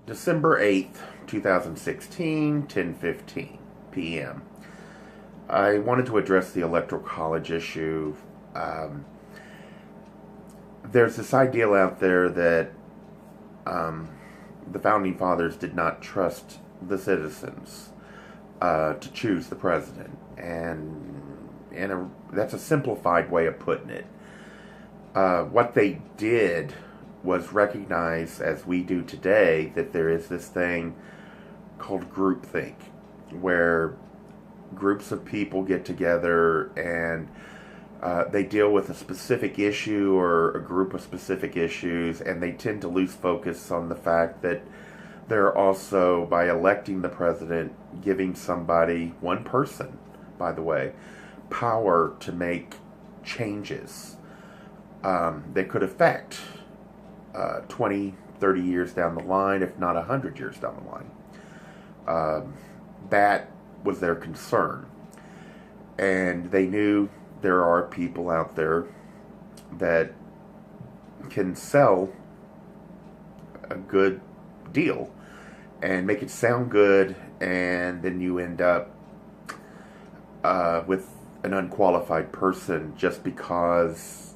December 8th, 2016, 10:15 p.m. I wanted to address the Electoral College issue. Um, there's this ideal out there that the Founding Fathers did not trust the citizens to choose the president. And that's a simplified way of putting it. What they did was recognize, as we do today, that there is this thing called groupthink, where groups of people get together and they deal with a specific issue or a group of specific issues, and they tend to lose focus on the fact that they're also, by electing the president, giving somebody, one person, by the way, power to make changes that could affect 20, 30 years down the line, if not 100 years down the line. That was their concern. And they knew there are people out there that can sell a good deal and make it sound good, and then you end up with an unqualified person just because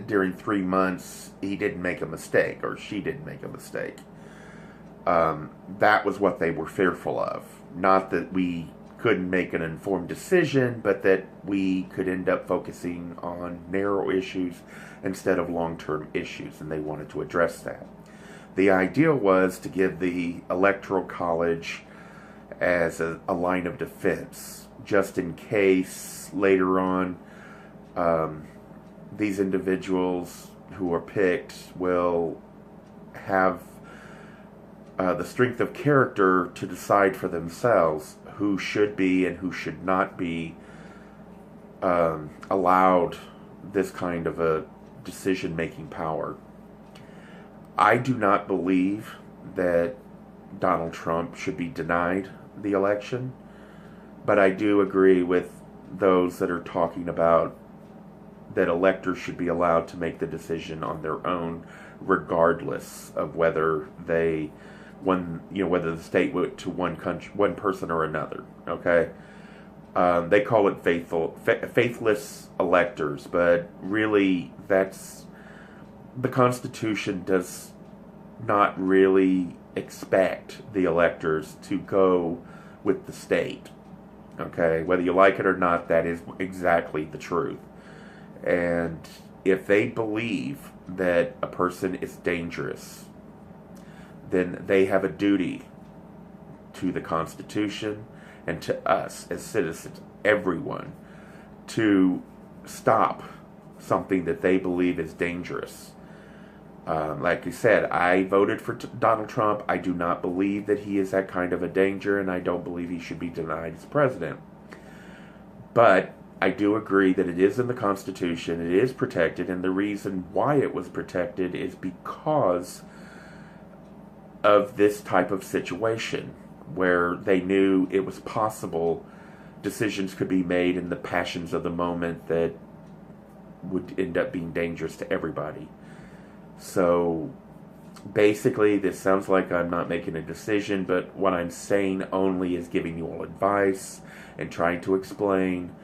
during 3 months he didn't make a mistake or she didn't make a mistake. That was what they were fearful of. Not that we couldn't make an informed decision, but that we could end up focusing on narrow issues instead of long-term issues, and they wanted to address that. The idea was to give the Electoral College as a line of defense, just in case later on these individuals who are picked will have the strength of character to decide for themselves who should be and who should not be allowed this kind of a decision-making power. I do not believe that Donald Trump should be denied the election, but I do agree with those that are talking about that electors should be allowed to make the decision on their own, regardless of whether whether the state went to one country, one person or another. Okay, they call it faithless electors, but really, that's the Constitution does not really expect the electors to go with the state. Okay, whether you like it or not, that is exactly the truth. And if they believe that a person is dangerous, then they have a duty to the Constitution and to us as citizens, everyone, to stop something that they believe is dangerous. Like I said, I voted for Donald Trump. I do not believe that he is that kind of a danger, and I don't believe he should be denied as president. But I do agree that it is in the Constitution, it is protected, and the reason why it was protected is because of this type of situation where they knew it was possible decisions could be made in the passions of the moment that would end up being dangerous to everybody. So basically, this sounds like I'm not making a decision, but what I'm saying only is giving you all advice and trying to explain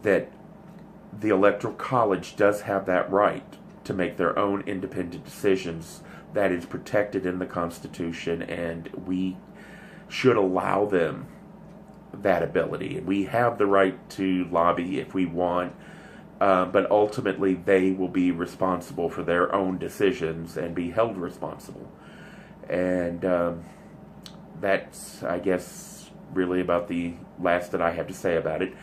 that the Electoral College does have that right to make their own independent decisions. That is protected in the Constitution, and we should allow them that ability. We have the right to lobby if we want, but ultimately they will be responsible for their own decisions and be held responsible. And that's, I guess, really about the last that I have to say about it.